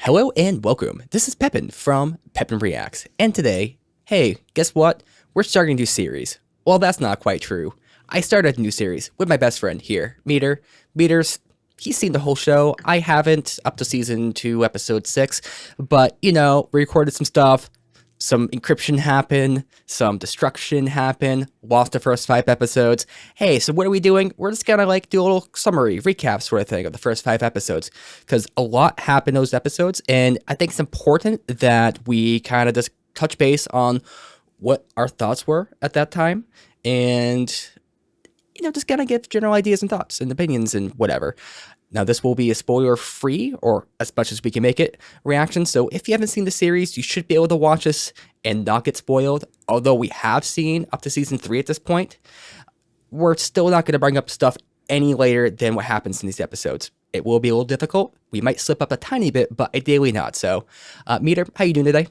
Hello and welcome. This is Pepin from Pepin Reacts, and today, hey, guess what? We're starting a new series. Well, that's not quite true. I started a new series with my best friend here, Meader. Meader's, he's seen the whole show. I haven't, up to season 2, episode 6, but, we recorded some stuff. Some encryption happened, some destruction happened, lost the first 5 episodes. Hey, so what are we doing? We're just gonna do a little summary, recap sort of thing of the first 5 episodes. Because a lot happened in those episodes, and I think it's important that we kind of just touch base on what our thoughts were at that time. And just kind of give general ideas and thoughts and opinions and whatever. Now, this will be a spoiler-free, or as much as we can make it, reaction. So if you haven't seen the series, you should be able to watch this and not get spoiled. Although we have seen up to season 3 at this point, we're still not going to bring up stuff any later than what happens in these episodes. It will be a little difficult. We might slip up a tiny bit, but ideally not. So, Meter, how you doing today?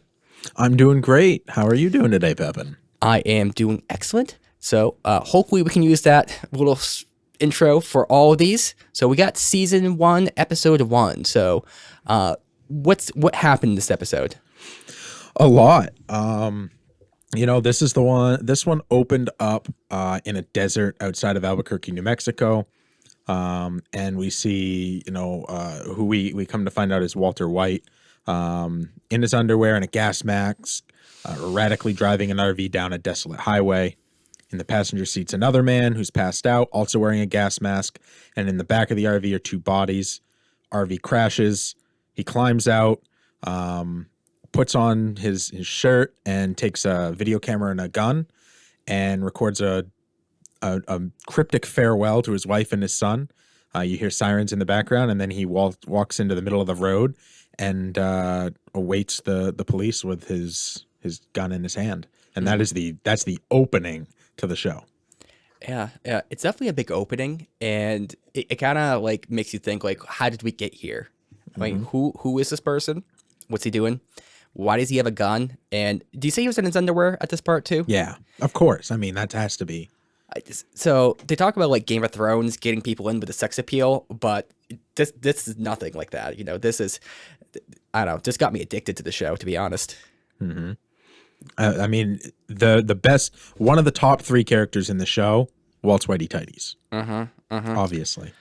I'm doing great. How are you doing today, Pepin? I am doing excellent. So hopefully we can use that little intro for all of these. So we got season 1, episode 1. So what happened in this episode? A lot. This is the one. This one opened up in a desert outside of Albuquerque, New Mexico. And we see, who we come to find out is Walter White, in his underwear and a gas mask, erratically driving an RV down a desolate highway. In the passenger seat's another man who's passed out, also wearing a gas mask. And in the back of the RV are 2 bodies. RV crashes. He climbs out, puts on his shirt and takes a video camera and a gun and records a cryptic farewell to his wife and his son. You hear sirens in the background, and then he walks into the middle of the road and awaits the police with his gun in his hand. And that's the opening to the show. Yeah, it's definitely a big opening, and it kind of makes you think how did we get here? Who is this person? What's he doing? Why does he have a gun? And do you say he was in his underwear at this part too? Yeah, of course. I mean, that has to be. So they talk about Game of Thrones getting people in with the sex appeal, but this is nothing like that. This is, I don't know, just got me addicted to the show, to be honest. Mm-hmm. I mean, the best, one of the top 3 characters in the show, Walt's Whitey Tighties. Obviously.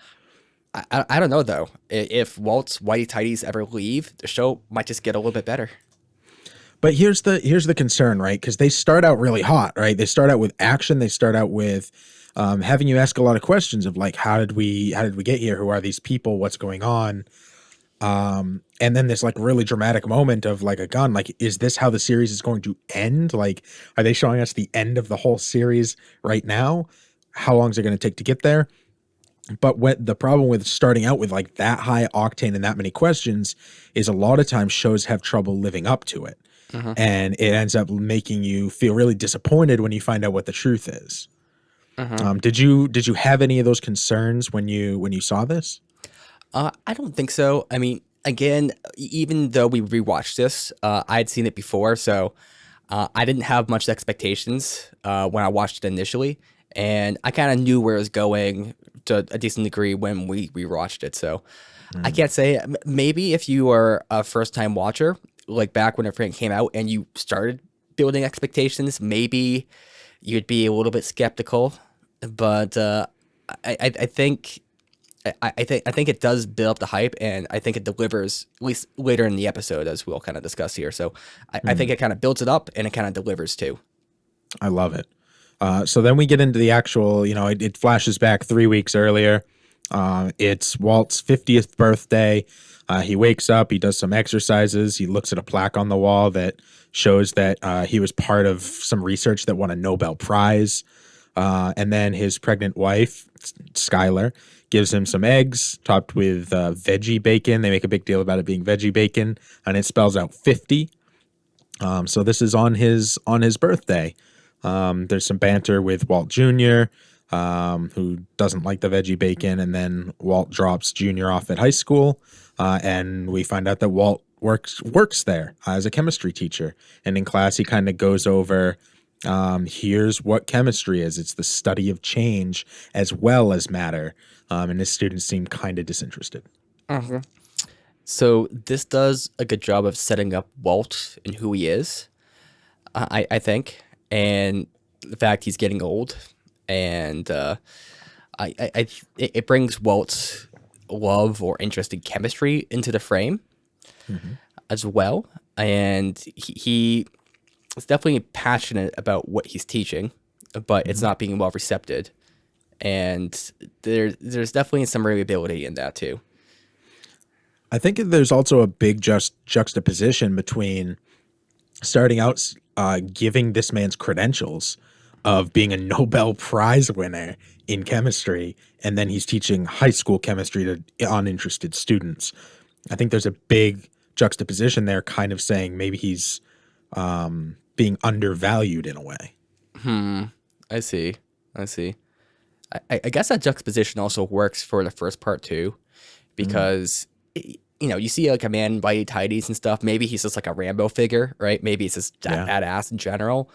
I don't know, though. If Walt's Whitey Tighties ever leave, the show might just get a little bit better. But here's the concern, right? Because they start out really hot, right? They start out with action. They start out with having you ask a lot of questions of how did we get here? Who are these people? What's going on? And then this really dramatic moment of a gun. Is this how the series is going to end? Are they showing us the end of the whole series right now? How long is it going to take to get there? But what the problem with starting out with that high octane and that many questions is a lot of times shows have trouble living up to it. And it ends up making you feel really disappointed when you find out what the truth is. Did you have any of those concerns when you saw this? I don't think so. I mean, again, even though we rewatched this, I had seen it before, so I didn't have much expectations when I watched it initially, and I kind of knew where it was going to a decent degree when we rewatched it. So I can't say. Maybe if you are a first-time watcher, back when it came out, and you started building expectations, maybe you'd be a little bit skeptical. But I think. I think it does build up the hype, and I think it delivers, at least later in the episode, as we'll kind of discuss here. So I think it kind of builds it up, and it kind of delivers too. I love it. So then we get into the actual, it flashes back 3 weeks earlier. It's Walt's 50th birthday. He wakes up, he does some exercises. He looks at a plaque on the wall that shows that he was part of some research that won a Nobel Prize. And then his pregnant wife, Skylar, gives him some eggs topped with veggie bacon. They make a big deal about it being veggie bacon, and it spells out 50. So this is on his birthday. There's some banter with Walt Jr., who doesn't like the veggie bacon, and then Walt drops Jr. off at high school, and we find out that Walt works there as a chemistry teacher. And in class, he kind of goes over, here's what chemistry is. It's the study of change as well as matter. And his students seem kind of disinterested. So this does a good job of setting up Walt and who he is, I think, and the fact he's getting old, and it brings Walt's love or interest in chemistry into the frame as well, and he is definitely passionate about what he's teaching, but it's not being well received, and there's definitely some variability in that too. I think there's also a big juxtaposition between starting out giving this man's credentials of being a Nobel Prize winner in chemistry, and then he's teaching high school chemistry to uninterested students. I think there's a big juxtaposition there, kind of saying maybe he's being undervalued in a way. I see. I see. I guess that juxtaposition also works for the first part too, because you see like a man in whitey tidies and stuff. Maybe he's just like a Rambo figure, right? Maybe he's just badass in general.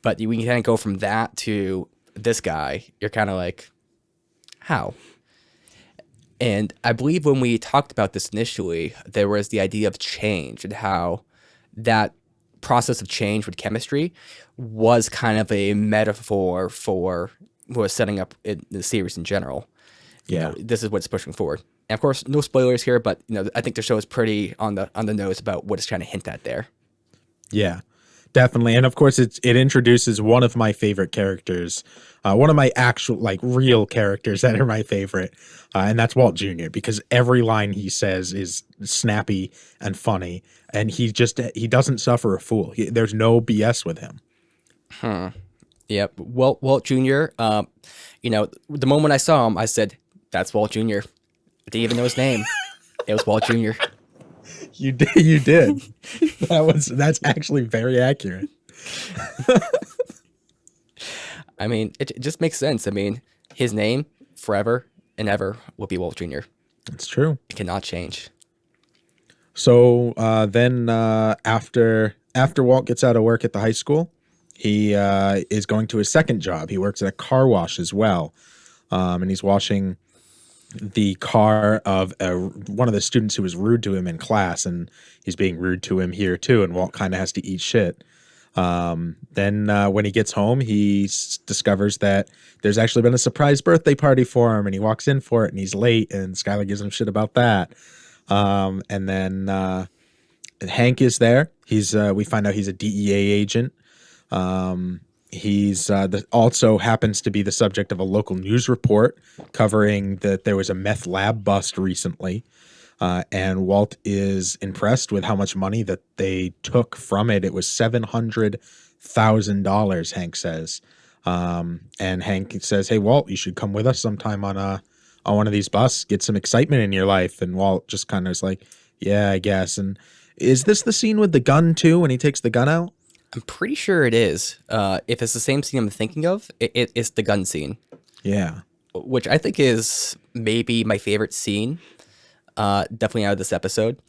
But when you kind of go from that to this guy, you're kind of like, how? And I believe when we talked about this initially, there was the idea of change and how that process of change with chemistry was kind of a metaphor for what was setting up in the series in general. This is what's pushing forward. And of course, no spoilers here, but I think the show is pretty on the nose about what it's trying to hint at there. Yeah, definitely. And of course, it introduces one of my favorite characters, one of my actual, like, real characters that are my favorite, and that's Walt Jr., because every line he says is snappy and funny, and he doesn't suffer a fool. There's no BS with him. Yep. Walt Jr., the moment I saw him, I said, that's Walt Jr. I didn't even know his name. It was Walt Jr. You did. That's actually very accurate. I mean, it just makes sense. I mean, his name forever and ever will be Walt Jr. It's true. It cannot change. So then after Walt gets out of work at the high school, he is going to his second job. He works at a car wash as well, and he's washing the car of one of the students who was rude to him in class, and he's being rude to him here too, and Walt kind of has to eat shit. Then when he gets home, he discovers that there's actually been a surprise birthday party for him, and he walks in for it, and he's late, and Skylar gives him shit about that. And then Hank is there. We find out he's a DEA agent. He's also happens to be the subject of a local news report covering that there was a meth lab bust recently. And Walt is impressed with how much money that they took from it. It was $700,000, Hank says. And Hank says, "Hey, Walt, you should come with us sometime on one of these busts, get some excitement in your life." And Walt just kind of is like, "Yeah, I guess." And is this the scene with the gun too, when he takes the gun out? I'm pretty sure it is. If it's the same scene I'm thinking of, it's the gun scene. Yeah. Which I think is maybe my favorite scene, definitely out of this episode,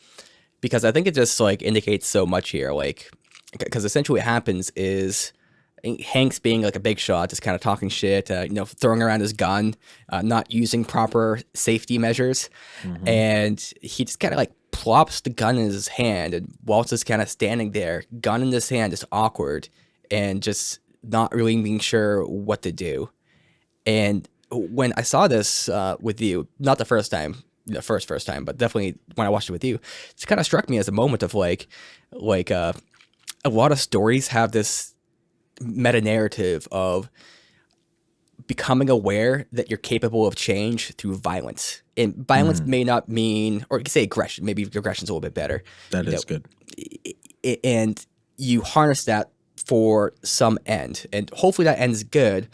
because I think it just like indicates so much here. Like, because essentially what happens is Hank's being like a big shot, just kind of talking shit, throwing around his gun, not using proper safety measures, and he just kind of like plops the gun in his hand, and Walt's just kind of standing there, gun in his hand, just awkward, and just not really being sure what to do. And when I saw this with you, not the first time, first time, but definitely when I watched it with you, it kind of struck me as a moment of like a lot of stories have this meta narrative of becoming aware that you're capable of change through violence. And violence may not mean, or you could say aggression. Maybe aggression's a little bit better. That is good. And you harness that for some end, and hopefully that end's good.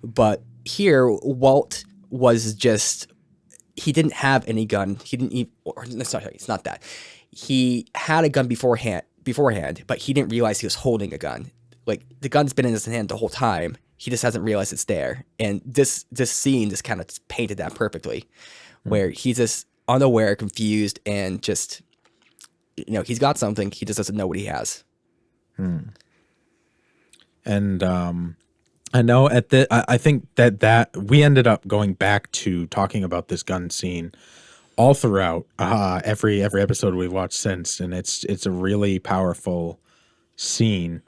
But here, Walt was just, he didn't have any gun. He didn't even, sorry, it's not that. He had a gun beforehand, but he didn't realize he was holding a gun. Like, the gun's been in his hand the whole time. He just hasn't realized it's there. And this scene just kind of painted that perfectly, where he's just unaware, confused, and just, he's got something. He just doesn't know what he has. And I know I think that we ended up going back to talking about this gun scene all throughout every episode we've watched since, and it's a really powerful scene.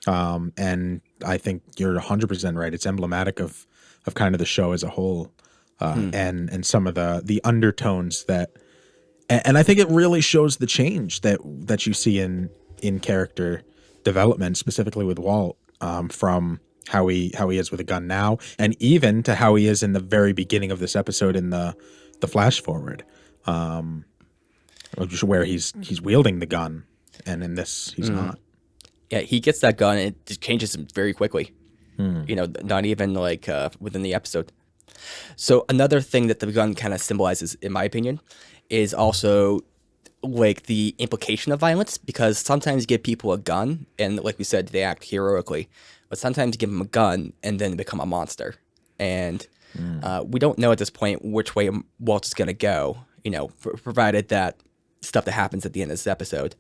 And I think you're 100% right. It's emblematic of kind of the show as a whole, and some of the undertones that, and I think it really shows the change that you see in character development, specifically with Walt, from how he is with a gun now, and even to how he is in the very beginning of this episode in the flash forward, where he's wielding the gun, and in this he's not. Yeah, he gets that gun and it just changes him very quickly. You know, not even like within the episode. So another thing that the gun kind of symbolizes, in my opinion, is also like the implication of violence, because sometimes you give people a gun and, like we said, they act heroically, but sometimes you give them a gun and then they become a monster. And we don't know at this point which way Waltz is going to go, you know, provided that stuff that happens at the end of this episode.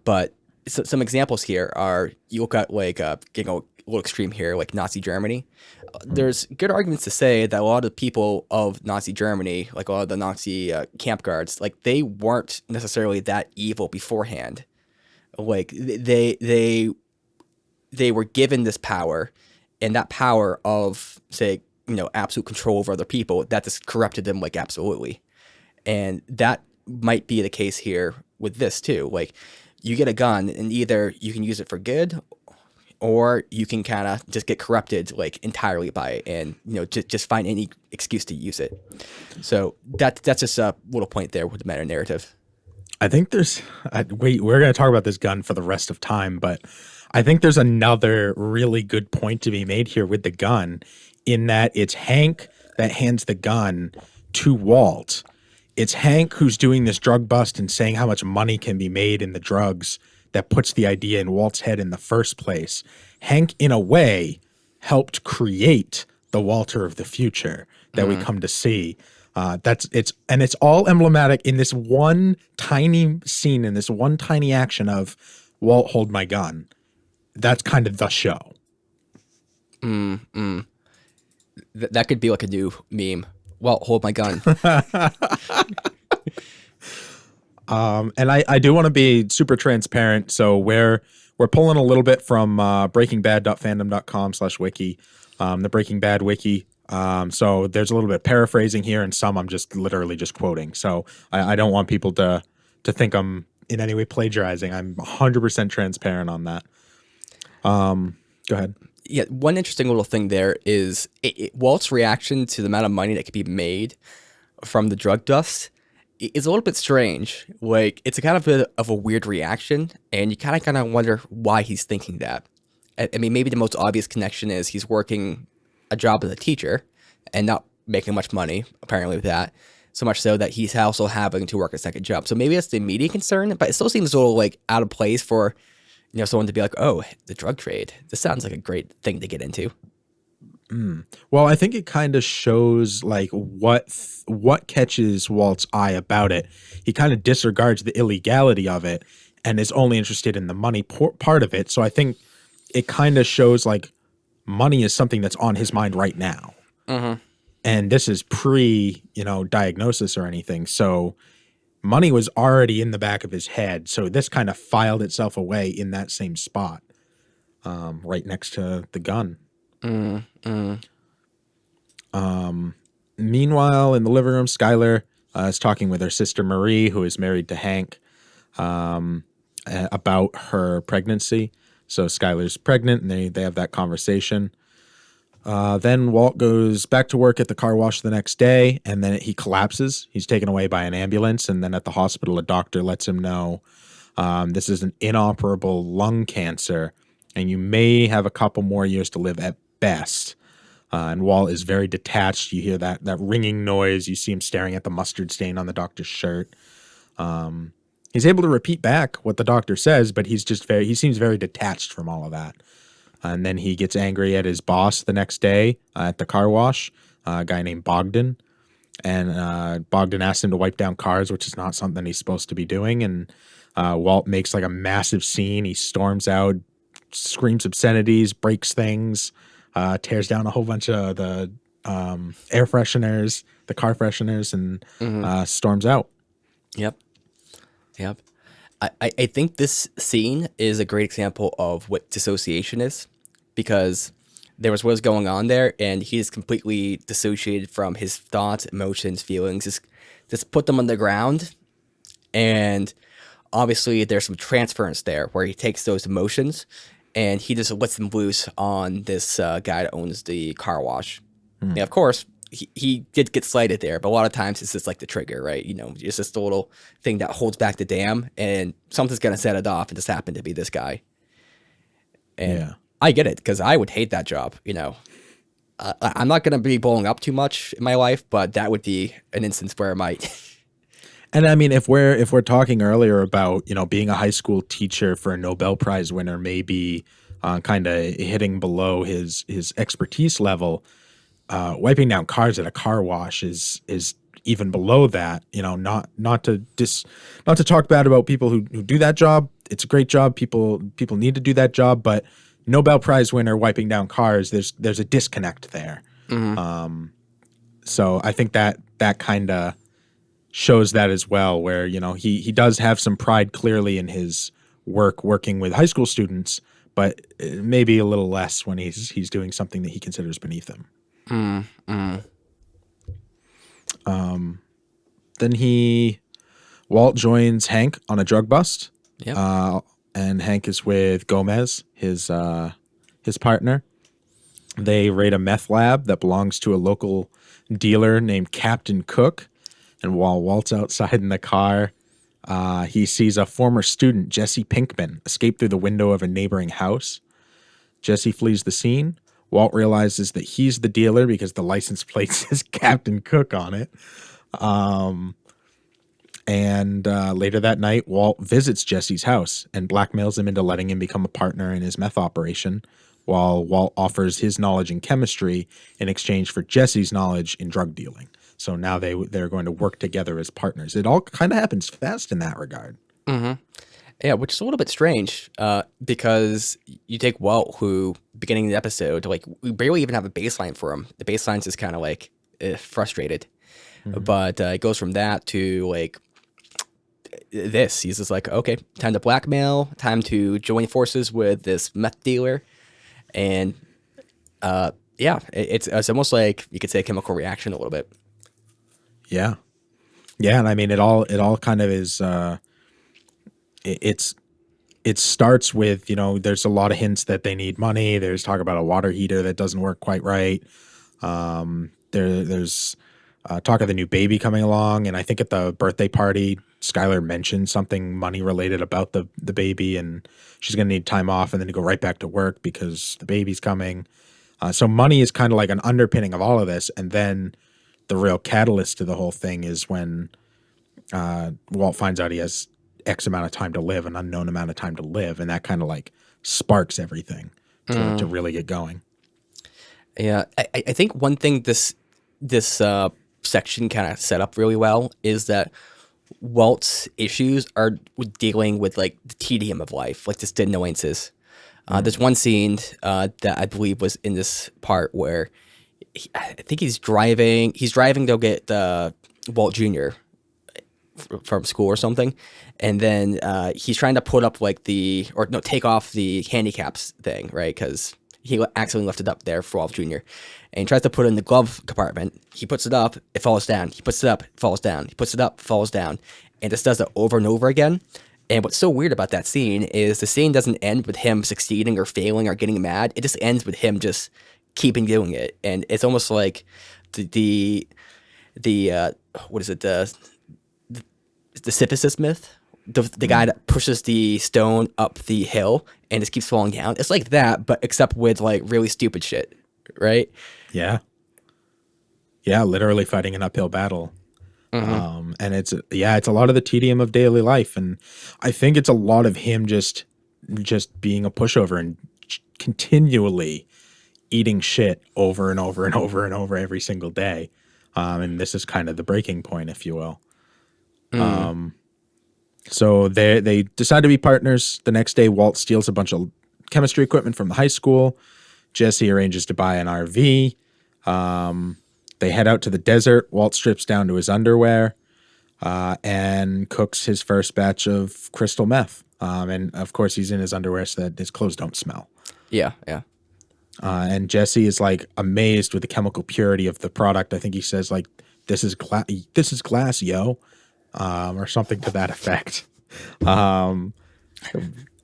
But some examples here are, you look at like, getting a little extreme here, like Nazi Germany. There's good arguments to say that a lot of people of Nazi Germany, like a lot of the Nazi camp guards, like they weren't necessarily that evil beforehand. Like they were given this power, and that power of, say, you know, absolute control over other people, that just corrupted them like absolutely. And that might be the case here with this too. Like, you get a gun and either you can use it for good, or you can kind of just get corrupted like entirely by it, and, you know, just find any excuse to use it. So that's just a little point there with the meta narrative. I think there's we're going to talk about this gun for the rest of time, but I think there's another really good point to be made here with the gun, in that it's Hank that hands the gun to Walt. It's Hank who's doing this drug bust and saying how much money can be made in the drugs that puts the idea in Walt's head in the first place. Hank, in a way, helped create the Walter of the future that we come to see. It's all emblematic in this one tiny scene, in this one tiny action of Walt, hold my gun. That's kind of the show. That could be like a new meme. Well, hold my gun. And I do want to be super transparent. So we're pulling a little bit from breakingbad.fandom.com/wiki, the Breaking Bad wiki. So there's a little bit of paraphrasing here, and some I'm just literally just quoting. So I don't want people to think I'm in any way plagiarizing. I'm 100% transparent on that. Go ahead. Yeah, one interesting little thing there is Walt's reaction to the amount of money that could be made from the drug dust is a little bit strange. Like, it's a kind of bit of a weird reaction, and you kind of wonder why he's thinking that. I mean, maybe the most obvious connection is he's working a job as a teacher and not making much money, apparently, with that. So much so that he's also having to work a second job. So maybe that's the immediate concern, but it still seems a little like out of place for, you know, someone to be like, oh, the drug trade. This sounds like a great thing to get into. Well, I think it kind of shows like what catches Walt's eye about it. He kind of disregards the illegality of it and is only interested in the money part of it. So I think it kind of shows like money is something that's on his mind right now. And this is pre, you know, diagnosis or anything. So money was already in the back of his head. So this kind of filed itself away in that same spot, right next to the gun. Meanwhile, in the living room, Skylar is talking with her sister Marie, who is married to Hank, about her pregnancy. So Skylar's pregnant, and they have that conversation. Then Walt goes back to work at the car wash the next day, and then he collapses. He's taken away by an ambulance, and then at the hospital, a doctor lets him know this is an inoperable lung cancer, and you may have a couple more years to live at best. And Walt is very detached. You hear that ringing noise. You see him staring at the mustard stain on the doctor's shirt. He's able to repeat back what the doctor says, but he seems very detached from all of that. And then he gets angry at his boss the next day at the car wash, a guy named Bogdan. And Bogdan asks him to wipe down cars, which is not something he's supposed to be doing. And Walt makes like a massive scene. He storms out, screams obscenities, breaks things, tears down a whole bunch of the air fresheners, the car fresheners, and storms out. Yep. Yep. I think this scene is a great example of what dissociation is, because there was what was going on there, and he is completely dissociated from his thoughts, emotions, feelings. Just put them on the ground, and obviously there's some transference there where he takes those emotions and he just lets them loose on this guy that owns the car wash. Yeah, of course, he did get slighted there, but a lot of times it's just like the trigger, right? You know, it's just a little thing that holds back the dam, and something's going to set it off, and just happened to be this guy. And Yeah. I get it, because I would hate that job, you know. I'm not going to be blowing up too much in my life, but that would be an instance where I might. And I mean, if we're talking earlier about, you know, being a high school teacher for a Nobel Prize winner, maybe kind of hitting below his expertise level, wiping down cars at a car wash is even below that. You know, not to talk bad about people who do that job. It's a great job. People need to do that job, but Nobel Prize winner wiping down cars, there's a disconnect there. So I think that kind of shows that as well, where, you know, he does have some pride clearly in his working with high school students, but maybe a little less when he's doing something that he considers beneath him. Then Walt joins Hank on a drug bust. Yep. And Hank is with Gomez, his partner. They raid a meth lab that belongs to a local dealer named Captain Cook. And while Walt's outside in the car, he sees a former student, Jesse Pinkman, escape through the window of a neighboring house. Jesse flees the scene. Walt realizes that he's the dealer because the license plate says Captain Cook on it. And later that night, Walt visits Jesse's house and blackmails him into letting him become a partner in his meth operation, while Walt offers his knowledge in chemistry in exchange for Jesse's knowledge in drug dealing. So now they're going to work together as partners. It all kind of happens fast in that regard. Yeah, which is a little bit strange, because you take Walt, who, beginning of the episode, like, we barely even have a baseline for him. The baseline's just kind of like frustrated. But it goes from that to like this. He's just like, okay, time to blackmail, time to join forces with this meth dealer. And yeah, it's almost like you could say a chemical reaction a little bit. Yeah. Yeah, and I mean it all kind of is it starts with, you know, there's a lot of hints that they need money. There's talk about a water heater that doesn't work quite right. There's talk of the new baby coming along, and I think at the birthday party, Skylar mentioned something money related about the baby, and she's going to need time off and then to go right back to work because the baby's coming. So money is kind of like an underpinning of all of this, and then the real catalyst to the whole thing is when Walt finds out he has X amount of time to live, an unknown amount of time to live, and that kind of like sparks everything to really get going. Yeah, I think one thing this section kind of set up really well is that Walt's issues are dealing with like the tedium of life, like just the annoyances. There's one scene that I believe was in this part where I think he's driving to get Walt Jr. From school or something, and then he's trying to put up like take off the handicaps thing, right? Because he accidentally left it up there for Walt Jr. And he tries to put it in the glove compartment. He puts it up, it falls down. He puts it up, it falls down. He puts it up, falls down. And just does it over and over again. And what's so weird about that scene is the scene doesn't end with him succeeding or failing or getting mad. It just ends with him just keeping doing it. And it's almost like the what is it, the Sisyphus myth? The guy that pushes the stone up the hill and just keeps falling down. It's like that, but except with like really stupid shit, right? Yeah. Yeah, literally fighting an uphill battle. And it's a lot of the tedium of daily life. And I think it's a lot of him just being a pushover and continually eating shit over and over and over and over every single day. And this is kind of the breaking point, if you will. So they decide to be partners. The next day, Walt steals a bunch of chemistry equipment from the high school. Jesse arranges to buy an RV. They head out to the desert. Walt strips down to his underwear and cooks his first batch of crystal meth. And of course, he's in his underwear so that his clothes don't smell. Yeah, yeah. And Jesse is like amazed with the chemical purity of the product. I think he says like, "This is glass, yo," or something to that effect. And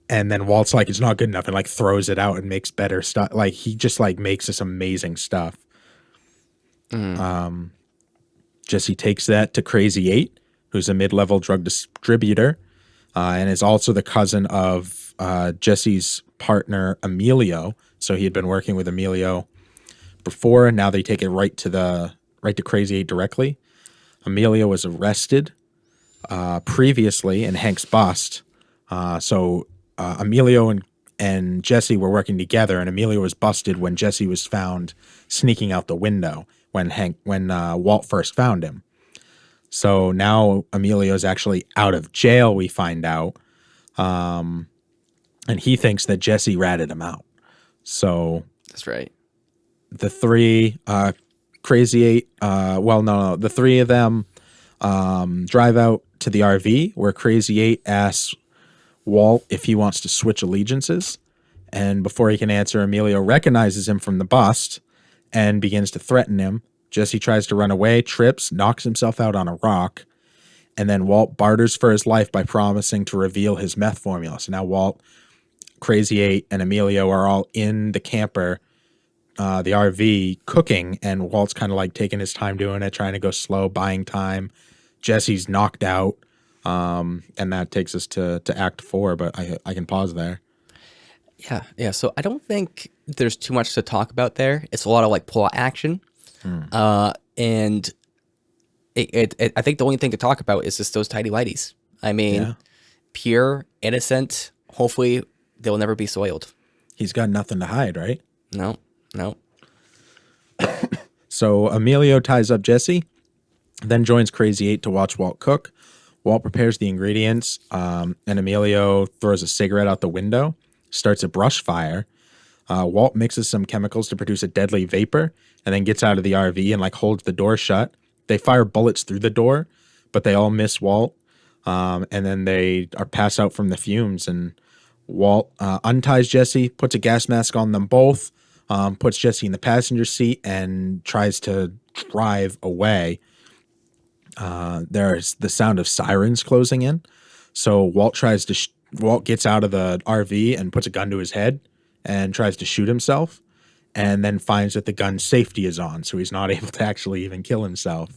then Walt's like, "It's not good enough," and like throws it out and makes better stuff. Like he just like makes this amazing stuff. Jesse takes that to Crazy 8, who's a mid-level drug distributor, and is also the cousin of Jesse's partner Emilio. So he had been working with Emilio before, and now they take it right to Crazy 8 directly. Emilio was arrested previously in Hank's bust. Emilio and Jesse were working together, and Emilio was busted when Jesse was found sneaking out the window when Walt first found him. So now Emilio's actually out of jail, we find out. And he thinks that Jesse ratted him out. So That's right. the three, Crazy 8, the three of them drive out to the RV where Crazy 8 asks Walt if he wants to switch allegiances. And before he can answer, Emilio recognizes him from the bust and begins to threaten him. Jesse tries to run away, trips, knocks himself out on a rock, and then Walt barters for his life by promising to reveal his meth formula. So now Walt, Crazy 8, and Emilio are all in the camper, the RV, cooking, and Walt's kind of like taking his time doing it, trying to go slow, buying time. Jesse's knocked out, and that takes us to Act 4, but I can pause there. Yeah. So I don't think there's too much to talk about there. It's a lot of like plot action. And I think the only thing to talk about is just those tidy whities. I mean, pure, innocent. Hopefully they'll never be soiled. He's got nothing to hide, right? No. So Emilio ties up Jesse, then joins Crazy 8 to watch Walt cook. Walt prepares the ingredients, and Emilio throws a cigarette out the window, starts a brush fire. Walt mixes some chemicals to produce a deadly vapor, and then gets out of the RV and like holds the door shut. They fire bullets through the door, but they all miss Walt. And then they are passed out from the fumes, and Walt unties Jesse, puts a gas mask on them both, puts Jesse in the passenger seat, and tries to drive away. There's the sound of sirens closing in. So Walt gets out of the RV and puts a gun to his head and tries to shoot himself, and then finds that the gun's safety is on, so he's not able to actually even kill himself.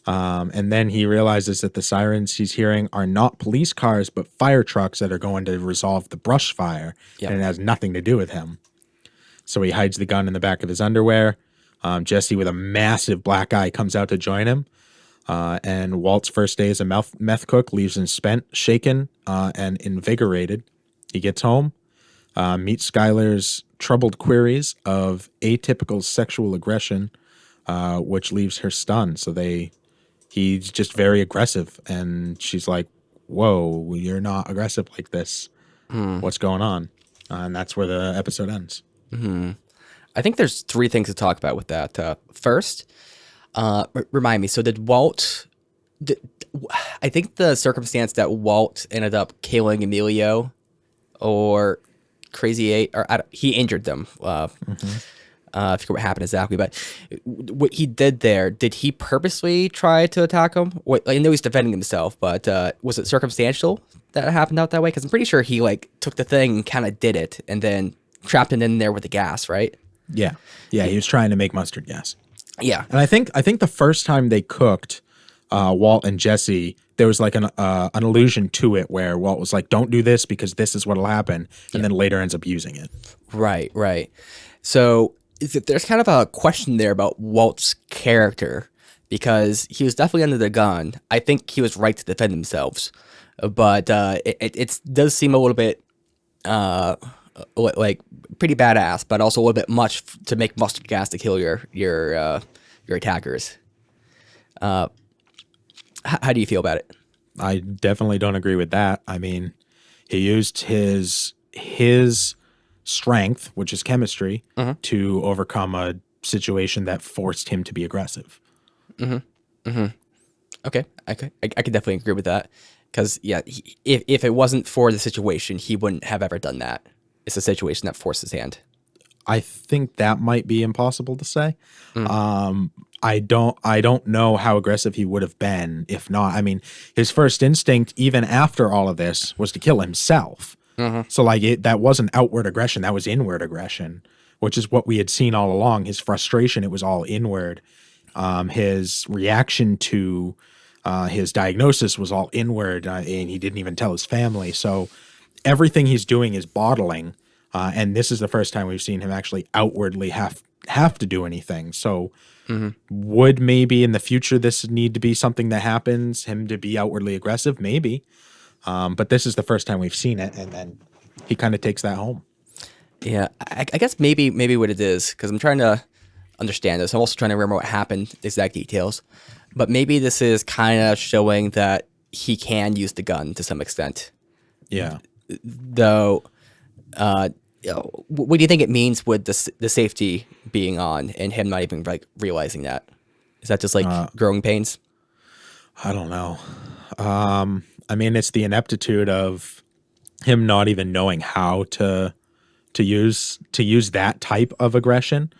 And then he realizes that the sirens he's hearing are not police cars, but fire trucks that are going to resolve the brush fire, and it has nothing to do with him. So he hides the gun in the back of his underwear. Jesse, with a massive black eye, comes out to join him. And Walt's first day as a meth cook leaves him spent, shaken, and invigorated. He gets home, meets Skylar's troubled queries of atypical sexual aggression, which leaves her stunned. So he's just very aggressive, and she's like, "Whoa, you're not aggressive like this. What's going on?" And that's where the episode ends. I think there's 3 things to talk about with that. First, remind me. So did Walt? I think the circumstance that Walt ended up killing Emilio or Crazy 8, or he injured them. I forget what happened exactly, but what he did there, did he purposely try to attack him? I know he's defending himself, but was it circumstantial that it happened out that way? Because I'm pretty sure he like took the thing and kind of did it, and then trapped it in there with the gas, right? Yeah, he was trying to make mustard gas. Yeah, and I think the first time they cooked, Walt and Jesse, there was like an allusion to it where Walt was like, "Don't do this because this is what'll happen," and then later ends up using it. Right. So there's kind of a question there about Walt's character, because he was definitely under the gun. I think he was right to defend himself, but it does seem a little bit like pretty badass, but also a little bit much to make mustard gas to kill your attackers. How do you feel about it? I definitely don't agree with that. I mean, he used his strength, which is chemistry, to overcome a situation that forced him to be aggressive. Okay, I could definitely agree with that. Because yeah, if it wasn't for the situation, he wouldn't have ever done that. It's a situation that forced his hand. I think that might be impossible to say. I don't know how aggressive he would have been if not. I mean, his first instinct, even after all of this, was to kill himself. So like that wasn't outward aggression, that was inward aggression, which is what we had seen all along. His frustration, it was all inward. His reaction to his diagnosis was all inward, and he didn't even tell his family. So everything he's doing is bottling. And this is the first time we've seen him actually outwardly have to do anything. So would maybe in the future this need to be something that happens, him to be outwardly aggressive? Maybe. But this is the first time we've seen it, and then he kind of takes that home. Yeah, I guess maybe what it is, because I'm trying to understand this. I'm also trying to remember what happened, the exact details. But maybe this is kind of showing that he can use the gun to some extent. Yeah. Though, what do you think it means with the safety being on and him not even like realizing that? Is that just like growing pains? I don't know. I mean, it's the ineptitude of him not even knowing how to use that type of aggression.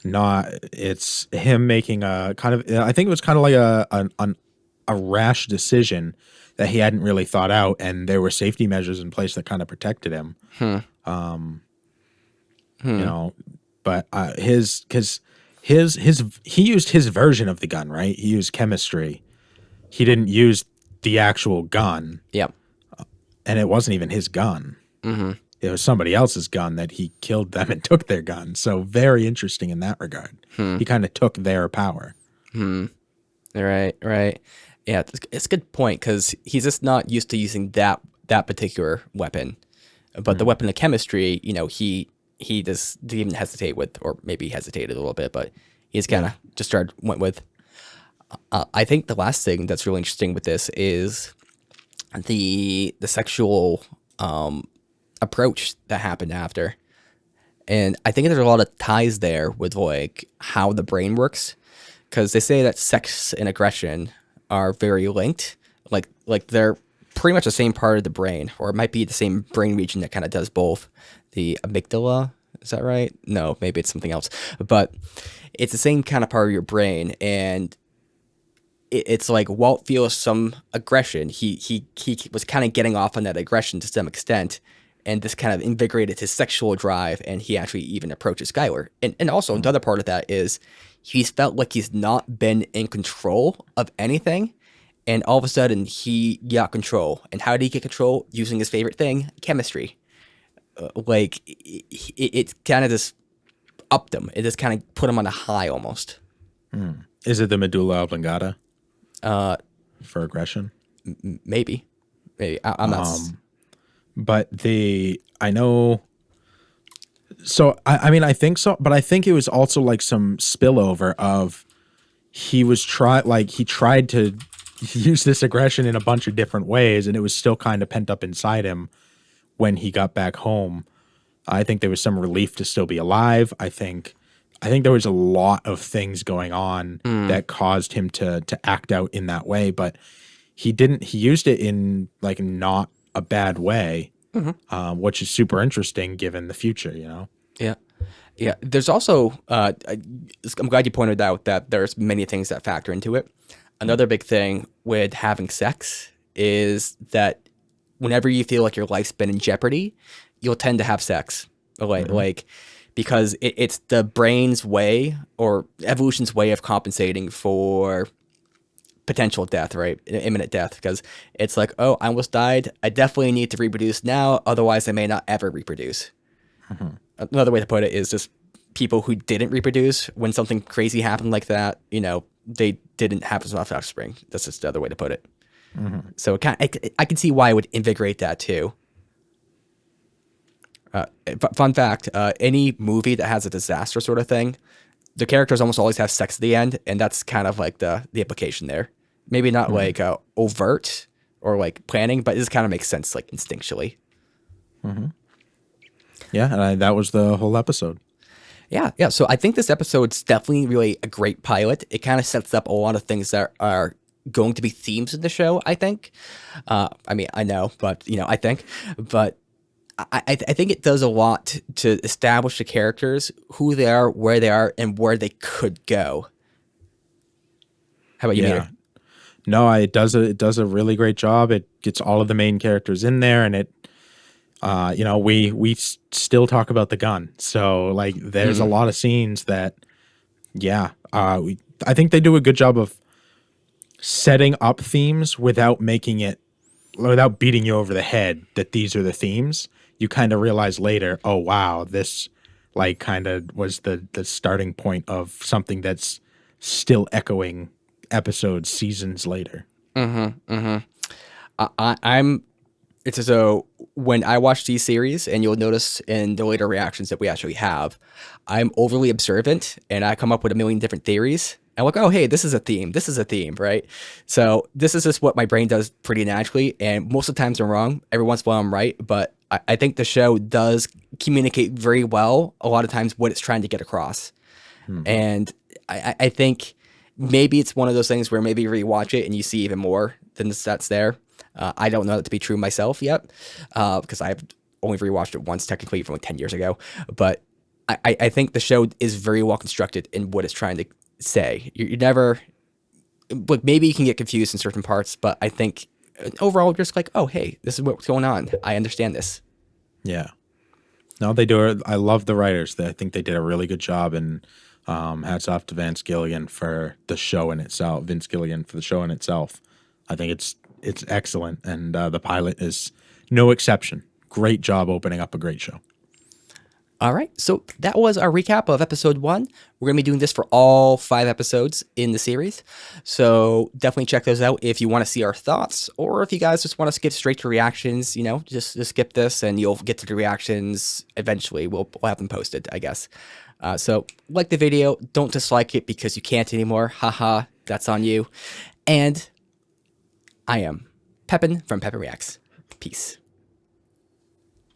It's him making a kind of, I think it was kind of like a rash decision that he hadn't really thought out, and there were safety measures in place that kind of protected him. You know, but he used his version of the gun, right? He used chemistry. He didn't use the actual gun. Yep. And it wasn't even his gun. It was somebody else's gun that he killed them and took their gun. So very interesting in that regard. He kind of took their power. Right. Yeah, it's a good point, because he's just not used to using that particular weapon. But the weapon of chemistry, you know, he just didn't even hesitate with, or maybe hesitated a little bit, but he's kind of just went with. I think the last thing that's really interesting with this is the sexual approach that happened after. And I think there's a lot of ties there with like how the brain works, because they say that sex and aggression are very linked. Like they're pretty much the same part of the brain, or it might be the same brain region that kind of does both. The amygdala, is that right? No, maybe it's something else. But it's the same kind of part of your brain, and it's like Walt feels some aggression. He was kind of getting off on that aggression to some extent, and this kind of invigorated his sexual drive, and he actually even approaches Skylar. And also the other part of that is he's felt like he's not been in control of anything, and all of a sudden he got control. And how did he get control? Using his favorite thing, chemistry. It kind of just upped him. It just kind of put him on a high almost. Is it the medulla oblongata for aggression? Maybe. I'm not. But I know. So I mean, I think so, but I think it was also like some spillover of he tried to use this aggression in a bunch of different ways, and it was still kind of pent up inside him when he got back home. I think there was some relief to still be alive. I think there was a lot of things going on that caused him to act out in that way, but he used it in like not a bad way, which is super interesting given the future, you know? Yeah. There's also, I'm glad you pointed out that there's many things that factor into it. Another big thing with having sex is that whenever you feel like your life's been in jeopardy, you'll tend to have sex. Like because it's the brain's way, or evolution's way, of compensating for potential death, right? Imminent death. Because it's like, oh, I almost died. I definitely need to reproduce now. Otherwise, I may not ever reproduce. Another way to put it is just people who didn't reproduce when something crazy happened like that, you know, they didn't have enough offspring. That's just the other way to put it. So I can see why it would invigorate that too. Fun fact, any movie that has a disaster sort of thing, the characters almost always have sex at the end, and that's kind of like the implication there. Maybe not like overt or like planning, but it just kind of makes sense like instinctually. Yeah, and that was the whole episode. Yeah. So I think this episode's definitely really a great pilot. It kind of sets up a lot of things that are going to be themes in the show, I think. I mean, I know, but, I think. But I think it does a lot to establish the characters, who they are, and where they could go. How about you, Yeah. Meter? No, it does a really great job. It gets all of the main characters in there, and we still talk about the gun. So like, there's a lot of scenes that, yeah, I think they do a good job of setting up themes without beating you over the head that these are the themes. You kind of realize later, oh wow, this like kind of was the starting point of something that's still echoing episodes seasons later. I'm it's so when I watch these series, and you'll notice in the later reactions that we actually have, I'm overly observant and I come up with a million different theories. I'm like, oh, hey, this is a theme. This is a theme, right? So this is just what my brain does pretty naturally. And most of the times I'm wrong. Every once in a while I'm right. But I think the show does communicate very well a lot of times what it's trying to get across. And I think maybe it's one of those things where maybe you rewatch it and you see even more than that's there. I don't know that to be true myself yet, because I've only rewatched it once, technically from like 10 years ago. But I think the show is very well constructed in what it's trying to say. You never, like, maybe you can get confused in certain parts, but I think overall, you're just like, oh, hey, this is what's going on. I understand this. Yeah. No, they do. I love the writers. I think they did a really good job, and hats off to Vince Gilligan for the show in itself. Vince Gilligan for the show in itself. I think it's excellent, and the pilot is no exception. Great job opening up a great show. All right, so that was our recap of episode 1. We're going to be doing this for all 5 episodes in the series. So definitely check those out if you want to see our thoughts, or if you guys just want to skip straight to reactions, just skip this and you'll get to the reactions eventually. We'll have them posted, I guess. So like the video, don't dislike it because you can't anymore. Haha, that's on you. And I am Pepin from Pepin Reacts. Peace.